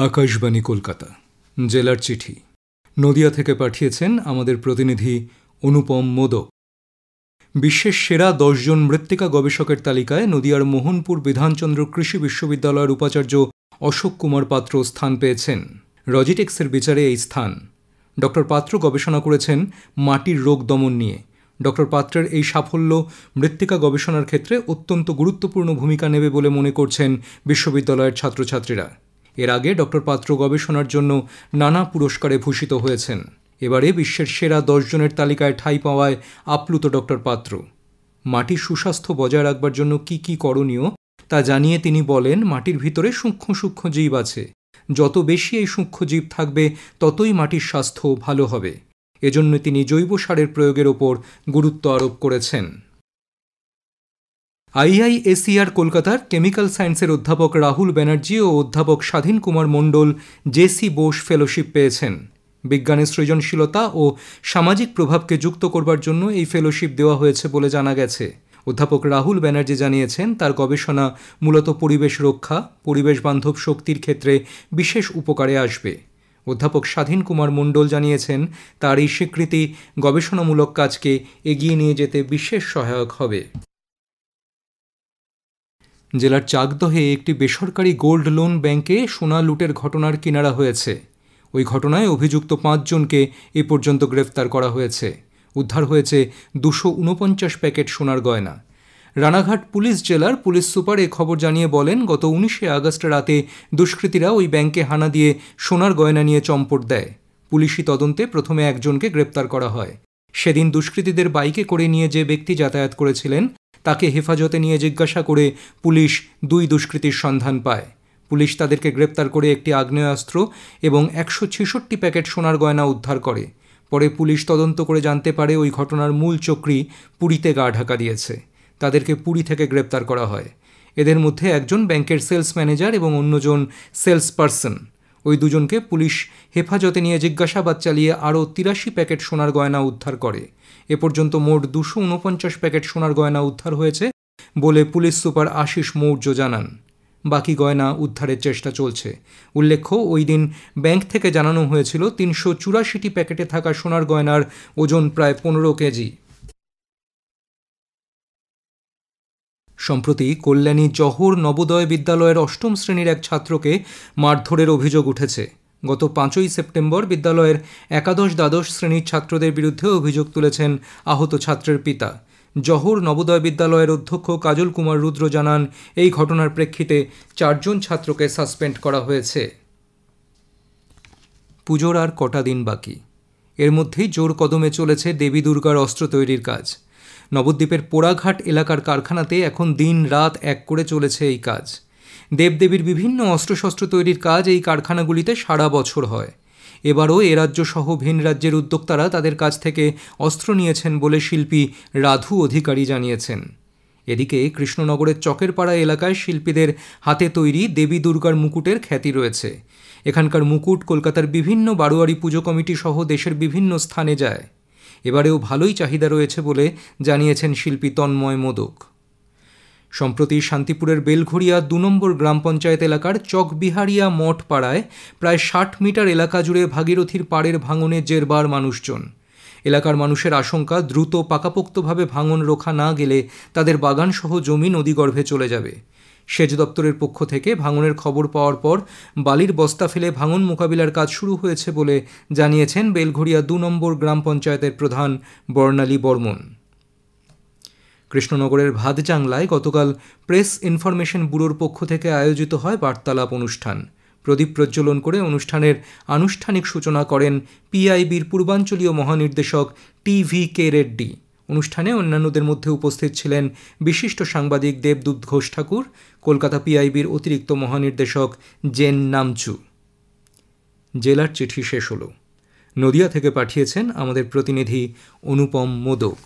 আকাশবাণী কলকাতা জেলার চিঠি নদিয়া থেকে পাঠিয়েছেন আমাদের প্রতিনিধি অনুপম মোদক। বিশ্বের সেরা 10 জন মৃত্তিকা গবেষকের তালিকায় নদিয়ার মোহনপুর বিধানচন্দ্র কৃষি বিশ্ববিদ্যালয়ের উপাচার্য অশোক কুমার পাত্র স্থান পেয়েছেন। রজিটেক্সের বিচারে এই স্থান। ডক্টর পাত্র গবেষণা করেছেন মাটির রোগ দমন নিয়ে। ডক্টর পাত্রের এই সাফল্য মৃত্তিকা গবেষণার ক্ষেত্রে অত্যন্ত গুরুত্বপূর্ণ ভূমিকা নেবে বলে মনে করছেন বিশ্ববিদ্যালয়ের ছাত্রছাত্রীরা। এর আগে ডক্টর পাত্র গবেষণার জন্য নানা পুরস্কারে ভূষিত হয়েছেন। এবারে বিশ্বের সেরা 10 জনের তালিকায় ঠাঁই পাওয়ায় আপ্লুত ডক্টর পাত্র। মাটির সুস্বাস্থ্য বজায় রাখবার জন্য কি কি করণীয় তা জানিয়ে তিনি বলেন, মাটির ভিতরে সূক্ষ্ম সূক্ষ্ম জীব আছে। যত বেশি এই সূক্ষ্ম জীব থাকবে ততই মাটির স্বাস্থ্য ভালো হবে। এজন্য তিনি জৈব সারের প্রয়োগের ওপর গুরুত্ব আরোপ করেছেন। আইআইএসইআর কলকাতার কেমিক্যাল সায়েন্সের অধ্যাপক রাহুল ব্যানার্জি ও অধ্যাপক স্বাধীন কুমার মণ্ডল জেসি বোস ফেলোশিপ পেয়েছেন। বিজ্ঞানের সৃজনশীলতা ও সামাজিক প্রভাবকে যুক্ত করবার জন্য এই ফেলোশিপ দেওয়া হয়েছে বলে জানা গেছে। অধ্যাপক রাহুল ব্যানার্জি জানিয়েছেন, তার গবেষণা মূলত পরিবেশ রক্ষা, পরিবেশ বান্ধব শক্তির ক্ষেত্রে বিশেষ উপকারে আসবে। অধ্যাপক স্বাধীন কুমার মণ্ডল জানিয়েছেন, তার এই স্বীকৃতি গবেষণামূলক কাজকে এগিয়ে নিয়ে যেতে বিশেষ সহায়ক হবে। জেলার চাকদহে একটি বেসরকারি গোল্ড লোন ব্যাংকে সোনা লুটের ঘটনার কিনারা হয়েছে। ওই ঘটনায় অভিযুক্ত 5 জনকে এ পর্যন্ত গ্রেফতার করা হয়েছে। উদ্ধার হয়েছে 249 প্যাকেট সোনার গয়না। রানাঘাট পুলিশ জেলার পুলিশ সুপার এ খবর জানিয়ে বলেন, গত 19 আগস্ট রাতে দুষ্কৃতীরা ওই ব্যাংকে হানা দিয়ে সোনার গয়না নিয়ে চম্পট দেয়। পুলিশি তদন্তে প্রথমে 1 জনকে গ্রেপ্তার করা হয়। সেদিন দুষ্কৃতীদের বাইকে করে নিয়ে যে ব্যক্তি যাতায়াত করেছিলেন তাকে হেফাজতে নিয়ে জিজ্ঞাসা করে পুলিশ 2 দুষ্কৃতীর সন্ধান পায়। পুলিশ তাদেরকে গ্রেপ্তার করে একটি আগ্নেয়াস্ত্র এবং 166 প্যাকেট সোনার গয়না উদ্ধার করে। পরে পুলিশ তদন্ত করে জানতে পারে ওই ঘটনার মূল চক্রী পুরীতে গা ঢাকা দিয়েছে। তাদেরকে পুরী থেকে গ্রেপ্তার করা হয়। এদের মধ্যে একজন ব্যাংকের সেলস ম্যানেজার এবং অন্যজন সেলস পার্সন। ওই 2 জনকে পুলিশ হেফাজতে নিয়ে জিজ্ঞাসাবাদ চালিয়ে আরও 83 প্যাকেট সোনার গয়না উদ্ধার করে। এ পর্যন্ত মোট 249 প্যাকেট সোনার গয়না উদ্ধার হয়েছে বলে পুলিশ সুপার আশিস মৌর্য জানান। বাকি গয়না উদ্ধারের চেষ্টা চলছে। উল্লেখ্য, ওই দিন ব্যাংক থেকে জানানো হয়েছিল 384টি প্যাকেটে থাকা সোনার গয়নার ওজন প্রায় 15 কেজি। সম্প্রতি কল্যাণী জহর নবোদয় বিদ্যালয়ের 8ম শ্রেণীর এক ছাত্রকে মারধরের অভিযোগ উঠেছে। গত 5ই সেপ্টেম্বর বিদ্যালয়ের একাদশ দ্বাদশ শ্রেণীর ছাত্রদের বিরুদ্ধে অভিযোগ তুলেছেন আহত ছাত্রের পিতা। জহর নবোদয় বিদ্যালয়ের অধ্যক্ষ কাজল কুমার রুদ্র জানান, এই ঘটনার প্রেক্ষিতে 4 জন ছাত্রকে সাসপেন্ড করা হয়েছে। পুজোর আর কটা দিন বাকি। এর মধ্যেই জোর কদমে চলেছে দেবী দুর্গার অস্ত্র তৈরির কাজ। নবদ্বীপের পোড়াঘাট এলাকার কারখানাতে এখন দিন রাত এক করে চলেছে এই কাজ। দেবদেবীর বিভিন্ন অস্ত্রশস্ত্র তৈরির কাজ এই কারখানাগুলিতে সারা বছর হয়। এবারও এ রাজ্য সহ ভিন রাজ্যের উদ্যোক্তারা তাদের কাছ থেকে অস্ত্র নিয়েছেন বলে শিল্পী রাধু অধিকারী জানিয়েছেন। এদিকে কৃষ্ণনগরের চকেরপাড়া এলাকায় শিল্পীদের হাতে তৈরি দেবী দুর্গার মুকুটের খ্যাতি রয়েছে। এখানকার মুকুট কলকাতার বিভিন্ন বারোয়ারি পুজো কমিটি সহ দেশের বিভিন্ন স্থানে যায়। এবারেও ভালোই চাহিদা রয়েছে বলে জানিয়েছেন শিল্পী তন্ময় মোদক। সম্প্রতি শান্তিপুরের বেলঘড়িয়া 2 নম্বর গ্রাম পঞ্চায়েত এলাকার চকবিহারিয়া মঠ পাড়ায় প্রায় 60 মিটার এলাকা জুড়ে ভাগীরথীর পাড়ের ভাঙনে জেরবার মানুষজন। এলাকার মানুষের আশঙ্কা, দ্রুত পাকাপোক্তভাবে ভাঙন রোখা না গেলে তাদের বাগানসহ জমি নদীগর্ভে চলে যাবে। সেচ দপ্তরের পক্ষ থেকে ভাঙনের খবর পাওয়ার পর বালির বস্তা ফেলে ভাঙন মোকাবিলার কাজ শুরু হয়েছে বলে জানিয়েছেন বেলঘড়িয়া 2 নম্বর গ্রাম পঞ্চায়েতের প্রধান বর্ণালী বর্মন। কৃষ্ণনগরের ভাতজাংলায় গতকাল প্রেস ইনফরমেশন ব্যুরোর পক্ষ থেকে আয়োজিত হয় বার্তালাপ অনুষ্ঠান। প্রদীপ প্রজ্বলন করে অনুষ্ঠানের আনুষ্ঠানিক সূচনা করেন পিআইবির পূর্বাঞ্চলীয় মহানির্দেশক টি.ভি.কে. রেড্ডি। অনুষ্ঠানে অন্যান্যদের মধ্যে উপস্থিত ছিলেন বিশিষ্ট সাংবাদিক দেবদূত ঘোষ ঠাকুর, কলকাতা পিআইবির অতিরিক্ত মহানির্দেশক জেন নামচু। জেলার চিঠি শেষ হল। নদিয়া থেকে পাঠিয়েছেন আমাদের প্রতিনিধি অনুপম মোদক।